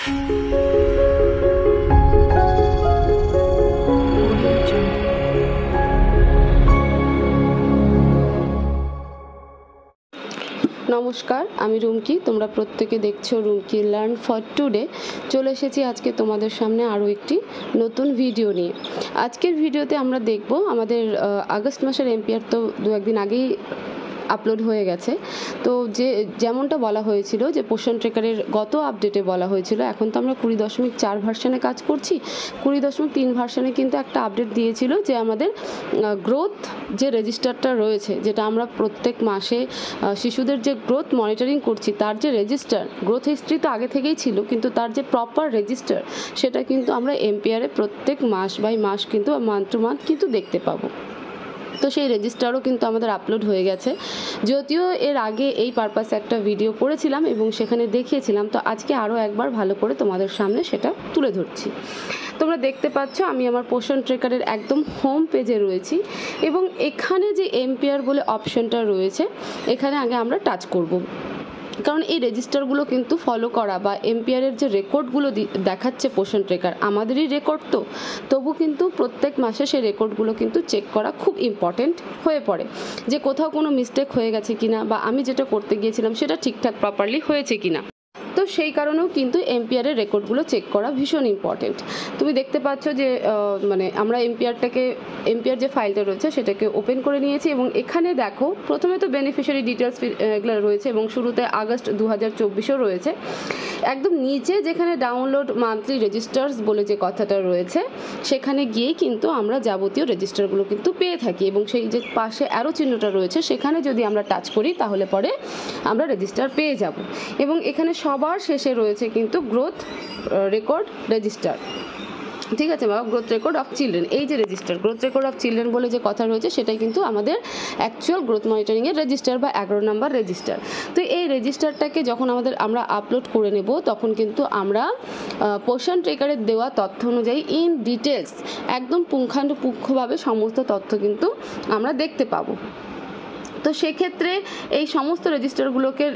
নমস্কার, আমি রুমকি। তোমরা প্রত্যেকে দেখছো রুমকি লার্ন ফর টুডে। চলে এসেছি আজকে তোমাদের সামনে আরও একটি নতুন ভিডিও নিয়ে। আজকের ভিডিওতে আমরা দেখব আমাদের আগস্ট মাসের এমপিআর তো দু একদিন আগেই আপলোড হয়ে গেছে। তো যেমনটা বলা হয়েছিল যে পোষণ ট্রেকারের গত আপডেটে বলা হয়েছিল, এখন তো আমরা 20.4 ভার্সনে কাজ করছি। 20.3 ভার্সনে কিন্তু একটা আপডেট দিয়েছিল যে আমাদের গ্রোথ যে রেজিস্টারটা রয়েছে, যেটা আমরা প্রত্যেক মাসে শিশুদের যে গ্রোথ মনিটরিং করছি, তার যে রেজিস্টার, গ্রোথ হিস্ট্রি তো আগে থেকেই ছিল, কিন্তু তার যে প্রপার রেজিস্টার সেটা কিন্তু আমরা এমপিআরে প্রত্যেক মাস বাই মাস কিন্তু মান্থ টু মান্থ কিন্তু দেখতে পাবো। তো সেই রেজিস্টারও কিন্তু আমাদের আপলোড হয়ে গেছে। যদিও এর আগে এই পারপাসে একটা ভিডিও করেছিলাম এবং সেখানে দেখিয়েছিলাম, তো আজকে আরও একবার ভালো করে তোমাদের সামনে সেটা তুলে ধরছি। তোমরা দেখতে পাচ্ছ আমি আমার পোষণ ট্রেকারের একদম হোম পেজে রয়েছি এবং এখানে যে এমপিআর বলে অপশনটা রয়েছে, এখানে আগে আমরা টাচ করব। কারণ এই রেজিস্টারগুলো কিন্তু ফলো করা বা এমপিআরের যে রেকর্ডগুলো দেখাচ্ছে পোষণ ট্রেকার, আমাদেরই রেকর্ড, তো তবু কিন্তু প্রত্যেক মাসে সেই রেকর্ডগুলো কিন্তু চেক করা খুব ইম্পর্টেন্ট হয়ে পড়ে, যে কোথাও কোনো মিস্টেক হয়ে গেছে কিনা বা আমি যেটা করতে গিয়েছিলাম সেটা ঠিকঠাক প্রপারলি হয়েছে কিনা। তো সেই কারণেও কিন্তু এমপিআরের রেকর্ডগুলো চেক করা ভীষণ ইম্পর্টেন্ট। তুমি দেখতে পাচ্ছ যে মানে আমরা এমপিআর যে ফাইলটা রয়েছে সেটাকে ওপেন করে নিয়েছি এবং এখানে দেখো প্রথমে তো বেনিফিশিয়ারি ডিটেলস এগুলো রয়েছে এবং শুরুতে আগস্ট 2024ও রয়েছে। একদম নিচে যেখানে ডাউনলোড মান্থলি রেজিস্টার্স বলে যে কথাটা রয়েছে, সেখানে গিয়েই কিন্তু আমরা যাবতীয় রেজিস্টারগুলো কিন্তু পেয়ে থাকি এবং সেই যে পাশে অ্যারো চিহ্নটা রয়েছে সেখানে যদি আমরা টাচ করি তাহলে পরে আমরা রেজিস্টার পেয়ে যাব। এবং এখানে সবার শেষে রয়েছে কিন্তু গ্রোথ রেকর্ড রেজিস্টার, ঠিক আছে, বা গ্রোথ রেকর্ড অফ চিলড্রেন। এই যে register growth record of children বলে যে কথা রয়েছে, সেটাই কিন্তু আমাদের অ্যাকচুয়াল গ্রোথ মনিটরিংয়ের রেজিস্টার বা 11 নম্বর রেজিস্টার। তো এই রেজিস্টারটাকে যখন আমরা আপলোড করে নেব, তখন কিন্তু আমরা পোষণ ট্রেকারের দেওয়া তথ্য অনুযায়ী ইন ডিটেলস একদম পুঙ্খানুপুঙ্খভাবে সমস্ত তথ্য কিন্তু আমরা দেখতে পাবো। তো সেক্ষেত্রে এই সমস্ত রেজিস্টারগুলোকে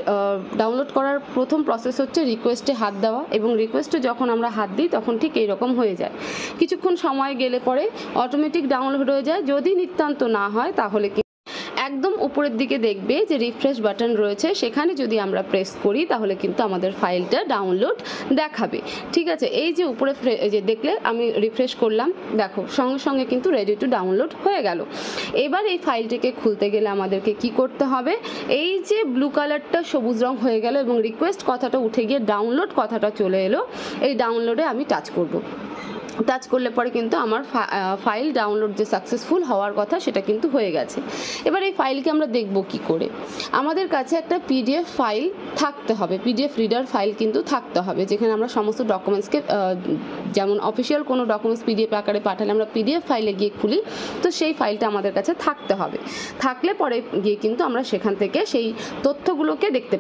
ডাউনলোড করার প্রথম প্রসেস হচ্ছে রিকোয়েস্টে হাত দেওয়া, এবং রিকোয়েস্টে যখন আমরা হাত দিই তখন ঠিক এইরকম হয়ে যায়। কিছুক্ষণ সময় গেলে পরে অটোমেটিক ডাউনলোড হয়ে যায়। যদি নিতান্ত না হয় তাহলে একদম উপরের দিকে দেখবে যে রিফ্রেশ বাটন রয়েছে, সেখানে যদি আমরা প্রেস করি তাহলে কিন্তু আমাদের ফাইলটা ডাউনলোড দেখাবে। ঠিক আছে, এই যে উপরে যে দেখলে আমি রিফ্রেশ করলাম, দেখো সঙ্গে সঙ্গে কিন্তু রেডি টু ডাউনলোড হয়ে গেল। এবার এই ফাইলটিকে খুলতে গেলে আমাদেরকে কি করতে হবে, এই যে ব্লু কালারটা সবুজ রং হয়ে গেল এবং রিকোয়েস্ট কথাটা উঠে গিয়ে ডাউনলোড কথাটা চলে এলো, এই ডাউনলোডে আমি টাচ করব। টাচ করলে পরে কিন্তু আমার ফাইল ডাউনলোড যে সাকসেসফুল হওয়ার কথা সেটা কিন্তু হয়ে গেছে। এবার এই ফাইলকে আমরা দেখব কি করে। আমাদের কাছে একটা পিডিএফ ফাইল থাকতে হবে, পিডিএফ রিডার ফাইল কিন্তু থাকতে হবে, যেখানে আমরা সমস্ত ডকুমেন্টসকে, যেমন অফিসিয়াল কোনো ডকুমেন্টস পিডিএফ আকারে পাঠালে আমরা পিডিএফ ফাইলে গিয়ে খুলি, তো সেই ফাইলটা আমাদের কাছে থাকতে হবে। থাকলে পরে গিয়ে কিন্তু আমরা সেখান থেকে সেই তথ্যগুলোকে দেখতে।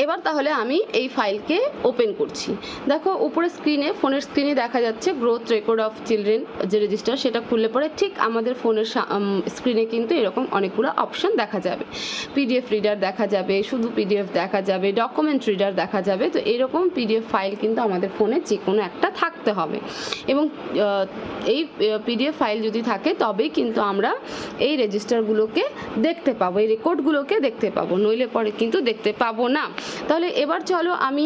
এবার তাহলে আমি এই ফাইলকে ওপেন করছি। দেখো উপরে স্ক্রিনে, ফোনের স্ক্রিনে দেখা যাচ্ছে গ্রোথ রেকর্ড অফ চিলড্রেন যে রেজিস্টার, সেটা খুললে পরে ঠিক আমাদের ফোনের স্ক্রিনে কিন্তু এরকম অনেকগুলো অপশন দেখা যাবে। পিডিএফ রিডার দেখা যাবে, শুধু পিডিএফ দেখা যাবে, ডকুমেন্ট রিডার দেখা যাবে। তো এরকম পিডিএফ ফাইল কিন্তু আমাদের ফোনে যে কোনো একটা থাকতে হবে এবং এই পিডিএফ ফাইল যদি থাকে তবেই কিন্তু আমরা এই রেজিস্টারগুলোকে দেখতে পাবো, এই রেকর্ডগুলোকে দেখতে পাবো, নইলে পরে কিন্তু দেখতে পাবো না। তাহলে এবার চলো আমি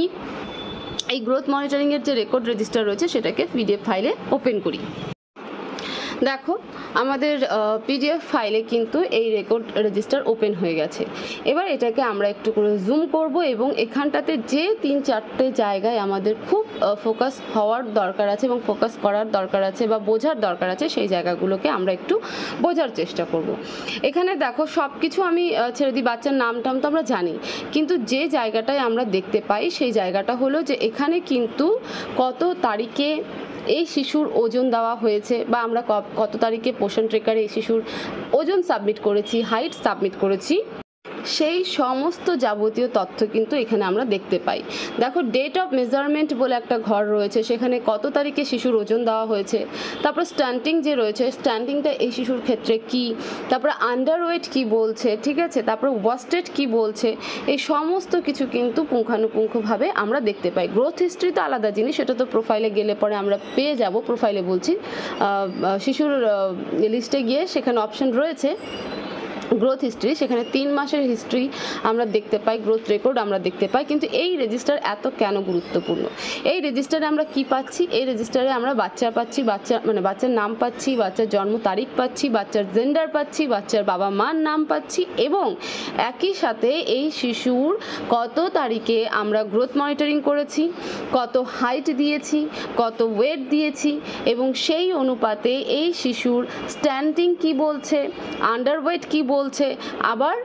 এই গ্রোথ মনিটরিংয়ের যে রেকর্ড রেজিস্টার রয়েছে সেটাকে পিডিএফ ফাইলে ওপেন করি। দেখো আমাদের পিডিএফ ফাইলে কিন্তু এই রেকর্ড রেজিস্টার ওপেন হয়ে গেছে। এবার এটাকে আমরা একটু করে জুম করব এবং এখানটাতে যে 3-4টে জায়গায় আমাদের খুব ফোকাস হওয়ার দরকার আছে এবং ফোকাস করার দরকার আছে বা বোঝার দরকার আছে, সেই জায়গাগুলোকে আমরা একটু বোঝার চেষ্টা করব। এখানে দেখো সব কিছু আমি ছেড়ে দিই, বাচ্চার নাম টাম তো আমরা জানি, কিন্তু যে জায়গাটায় আমরা দেখতে পাই সেই জায়গাটা হলো যে এখানে কিন্তু কত তারিখে এই শিশুর ওজন দেওয়া হয়েছে বা আমরা কত তারিখে পোষণ ট্রেকারে এই শিশুর ওজন সাবমিট করেছি, হাইট সাবমিট করেছি, সেই সমস্ত যাবতীয় তথ্য কিন্তু এখানে আমরা দেখতে পাই। দেখো ডেট অফ মেজারমেন্ট বলে একটা ঘর রয়েছে, সেখানে কত তারিখে শিশুর ওজন দেওয়া হয়েছে, তারপর স্ট্যান্ডিং যে রয়েছে স্ট্যান্ডিংটা এই শিশুর ক্ষেত্রে কি, তারপরে আন্ডারওয়েট কি বলছে, ঠিক আছে, তারপর ওয়াস্টেড কি বলছে, এই সমস্ত কিছু কিন্তু পুঙ্খানুপুঙ্খভাবে আমরা দেখতে পাই। গ্রোথ হিস্ট্রি তো আলাদা জিনিস, সেটা তো প্রোফাইলে গেলে পরে আমরা পেয়ে যাব। প্রোফাইলে বলছি শিশুর লিস্টে গিয়ে সেখানে অপশন রয়েছে গ্রোথ হিস্ট্রি, সেখানে 3 মাসের হিস্ট্রি আমরা দেখতে পাই, গ্রোথ রেকর্ড আমরা দেখতে পাই। কিন্তু এই রেজিস্টার এত কেন গুরুত্বপূর্ণ? এই রেজিস্টারে আমরা কি পাচ্ছি? এই রেজিস্টারে আমরা বাচ্চা পাচ্ছি, বাচ্চার নাম পাচ্ছি, বাচ্চার জন্ম তারিখ পাচ্ছি, বাচ্চার জেন্ডার পাচ্ছি, বাচ্চার বাবা মার নাম পাচ্ছি, এবং একই সাথে এই শিশুর কত তারিখে আমরা গ্রোথ মনিটরিং করেছি, কত হাইট দিয়েছি, কত ওয়েট দিয়েছি, এবং সেই অনুপাতে এই শিশুর স্ট্যান্ডিং কি বলছে, আন্ডারওয়েট কি বলছে, আবার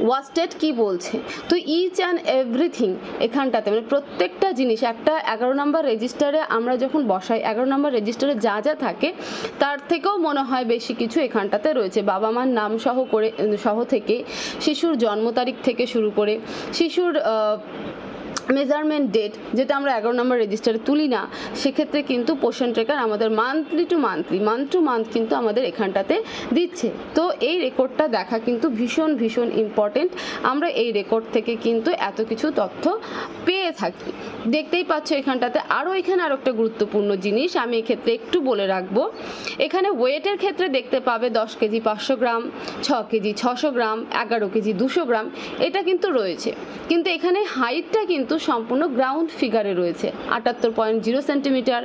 ওয়াস্টেড কি বলছে। তো ইচ অ্যান্ড এভরিথিং এখানটাতে মানে প্রত্যেকটা জিনিস একটা 11 নম্বর রেজিস্টারে আমরা যখন বসাই, 11 নম্বর রেজিস্টারে যা যা থাকে তার থেকেও মনে হয় বেশি কিছু এখানটাতে রয়েছে। বাবা মার নাম সহ থেকে শিশুর জন্ম তারিখ থেকে শুরু করে শিশুর মেজারমেন্ট ডেট, যেটা আমরা 11 নম্বর রেজিস্টারে তুলি না, সেক্ষেত্রে কিন্তু পোষণ ট্রেকার আমাদের মান্থ টু মান্থ কিন্তু আমাদের এখানটাতে দিচ্ছে। তো এই রেকর্ডটা দেখা কিন্তু ভীষণ ভীষণ ইম্পর্টেন্ট। আমরা এই রেকর্ড থেকে কিন্তু এত কিছু তথ্য পেয়ে থাকি। দেখতেই পাচ্ছ এখানটাতে এখানে আরও একটা গুরুত্বপূর্ণ জিনিস আমি এক্ষেত্রে একটু বলে রাখবো। এখানে ওয়েটের ক্ষেত্রে দেখতে পাবে 10 কেজি 500 গ্রাম, 6 কেজি 600 গ্রাম, 11 কেজি 200 গ্রাম, এটা কিন্তু রয়েছে। কিন্তু এখানে হাইটটা কিন্তু সম্পূর্ণ গ্রাউন্ড ফিগারে রয়েছে। 78.0 সেন্টিমিটার,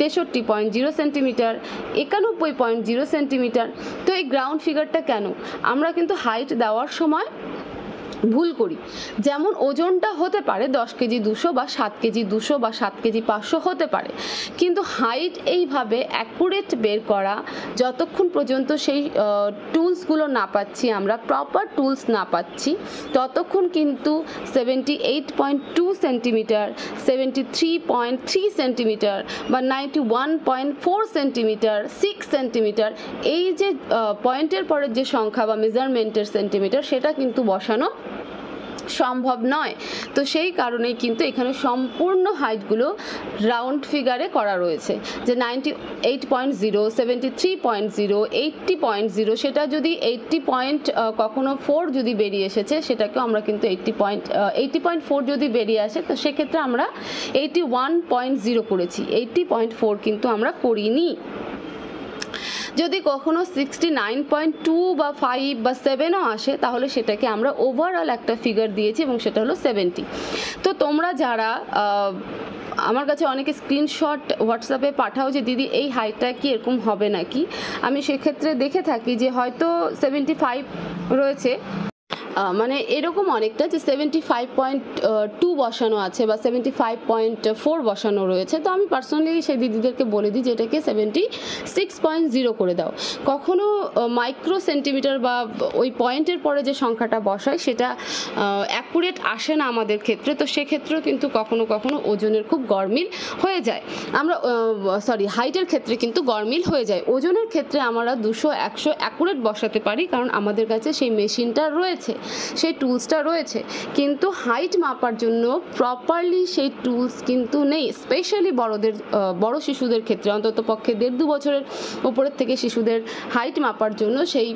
63.0 সেন্টিমিটার, 91.0 সেন্টিমিটার। তো এই গ্রাউন্ড ফিগারটা কেন? আমরা কিন্তু হাইট দেওয়ার সময় ভুল করি। যেমন ওজনটা হতে পারে 10 কেজি 200 বা 7 কেজি 200 বা 7 কেজি 500 হতে পারে, কিন্তু হাইট এইভাবে অ্যাকুরেট বের করা যতক্ষণ পর্যন্ত সেই টুলসগুলো না পাচ্ছি, আমরা প্রপার টুলস না পাচ্ছি, ততক্ষণ কিন্তু 78.2 সেন্টিমিটার, 73.3 সেন্টিমিটার বা 91.4 সেন্টিমিটার, 6 সেন্টিমিটার, এই যে পয়েন্টের পরের যে সংখ্যা বা মেজারমেন্টের সেন্টিমিটার, সেটা কিন্তু বসানো সম্ভব নয়। তো সেই কারণেই কিন্তু এখানে সম্পূর্ণ হাইটগুলো রাউন্ড ফিগারে করা রয়েছে, যে 98.0, 73.0, 80.0, সেটা যদি 80.4 যদি বেরিয়ে এসেছে, সেটাকেও আমরা কিন্তু 80.4 যদি বেরিয়ে আসে, তো সেক্ষেত্রে আমরা 81.0 করেছি, 80.4 কিন্তু আমরা করিনি। যদি কখনো 69.2 বা 5 বা 7ও আসে, তাহলে সেটাকে আমরা ওভারঅল একটা ফিগার দিয়েছি এবং সেটা হলো 70। তো তোমরা যারা আমার কাছে অনেকে স্ক্রিনশট হোয়াটসঅ্যাপে পাঠাও যে দিদি এই হাইটটা কি এরকম হবে নাকি, আমি সেক্ষেত্রে দেখে থাকি যে হয়তো 75 রয়েছে, মানে এরকম অনেকটা যে 75.2 বসানো আছে বা 75.4 বসানো রয়েছে। তো আমি পার্সোনালি সেই দিদিদেরকে বলে দিই যে এটাকে 76.0 করে দাও। কখনো মাইক্রো সেন্টিমিটার বা ওই পয়েন্টের পরে যে সংখ্যাটা বসায় সেটা অ্যাকুরেট আসে না আমাদের ক্ষেত্রে, তো সেক্ষেত্রেও কিন্তু কখনো কখনো ওজনের খুব গরমিল হয়ে যায়। আমরা হাইটের ক্ষেত্রে কিন্তু গরমিল হয়ে যায়। ওজনের ক্ষেত্রে আমরা 200 100 অ্যাকুরেট বসাতে পারি, কারণ আমাদের কাছে সেই মেশিনটা রয়েছে, সেই টুলসটা রয়েছে। কিন্তু হাইট মাপার জন্য প্রপারলি সেই টুলস কিন্তু নেই, স্পেশালি বড় শিশুদের ক্ষেত্রে, অন্তত পক্ষে 1.5-2 বছরের উপরের থেকে শিশুদের হাইট মাপার জন্য সেই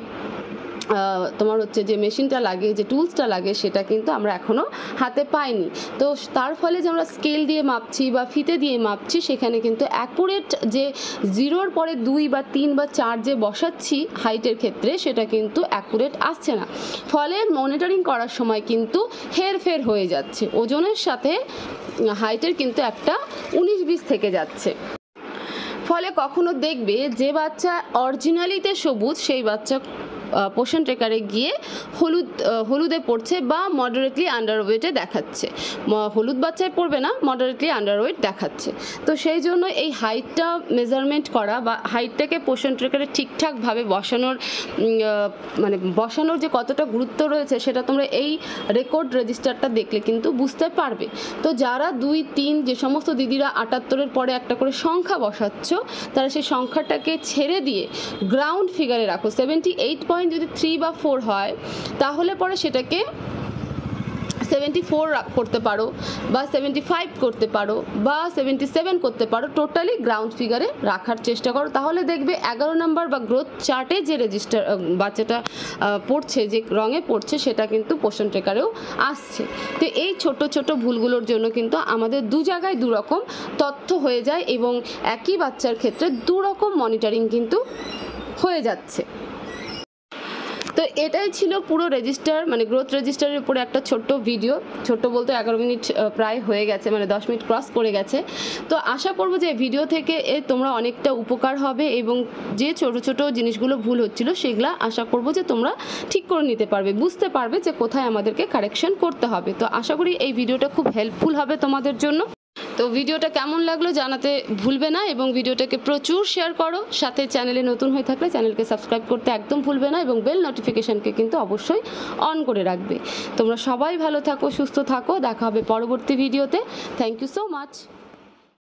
তোমার হচ্ছে যে মেশিনটা লাগে, যে টুলসটা লাগে, সেটা কিন্তু আমরা এখনও হাতে পাইনি। তো তার ফলে যে আমরা স্কেল দিয়ে মাপছি বা ফিতে দিয়ে মাপছি, সেখানে কিন্তু অ্যাকুরেট যে 0-র পরে 2 বা 3 বা 4 যে বসাচ্ছি হাইটের ক্ষেত্রে, সেটা কিন্তু অ্যাকুরেট আসছে না। ফলে মনিটরিং করার সময় কিন্তু হেরফের হয়ে যাচ্ছে, ওজনের সাথে হাইটের কিন্তু একটা 19-20 থেকে যাচ্ছে। ফলে কখনো দেখবে যে বাচ্চা অরিজিনালিতে সবুজ, সেই বাচ্চা পোষণ ট্রেকারে গিয়ে হলুদে পড়ছে বা মডারেটলি আন্ডারওয়েটে দেখাচ্ছে। হলুদ বাচ্চায় পড়বে না, মডারেটলি আন্ডারওয়েট দেখাচ্ছে। তো সেই জন্য এই হাইটটা মেজারমেন্ট করা বা হাইটটাকে পোষণ ট্রেকারে ঠিকঠাকভাবে বসানোর যে কতটা গুরুত্ব রয়েছে, সেটা তোমরা এই রেকর্ড রেজিস্টারটা দেখলে কিন্তু বুঝতে পারবে। তো যারা 2-3 যে সমস্ত দিদিরা 78-এর পরে একটা করে সংখ্যা বসাচ্ছ, তারা সেই সংখ্যাটাকে ছেড়ে দিয়ে গ্রাউন্ড ফিগারে রাখো। 78.0 পয়েন্ট যদি 3 বা 4 হয় তাহলে পরে সেটাকে 74 করতে পারো বা 75 করতে পারো বা 77 করতে পারো, টোটালি গ্রাউন্ড ফিগারে রাখার চেষ্টা করো। তাহলে দেখবে 11 নম্বর বা গ্রোথ চার্টে যে রেজিস্টার বাচ্চাটা পড়ছে, যে রঙে পড়ছে, সেটা কিন্তু পোষণ ট্রেকারেও আসছে। তো এই ছোট ছোট ভুলগুলোর জন্য কিন্তু আমাদের দু জায়গায় দু রকম তথ্য হয়ে যায় এবং একই বাচ্চার ক্ষেত্রে দু রকম মনিটরিং কিন্তু হয়ে যাচ্ছে। তো এটাই ছিল পুরো রেজিস্টার, মানে গ্রোথ রেজিস্টারের উপরে একটা ছোট্ট ভিডিও। ছোট্ট বলতে 11 মিনিট প্রায় হয়ে গেছে, মানে 10 মিনিট ক্রস করে গেছে। তো আশা করবো যে ভিডিও থেকে তোমরা অনেকটা উপকার হবে এবং যে ছোট ছোট জিনিসগুলো ভুল হচ্ছিল সেগুলো আশা করবো যে তোমরা ঠিক করে নিতে পারবে, বুঝতে পারবে যে কোথায় আমাদেরকে কারেকশন করতে হবে। তো আশা করি এই ভিডিওটা খুব হেল্পফুল হবে তোমাদের জন্য। তো ভিডিওটা কেমন লাগলো জানাতে ভুলবে না এবং ভিডিওটাকে প্রচুর শেয়ার করো। সাথে চ্যানেলে নতুন হয়ে থাকলে চ্যানেলকে সাবস্ক্রাইব করতে একদম ভুলবে না এবং বেল নোটিফিকেশানকে কিন্তু অবশ্যই অন করে রাখবে। তোমরা সবাই ভালো থাকো, সুস্থ থাকো, দেখা হবে পরবর্তী ভিডিওতে। Thank you so much.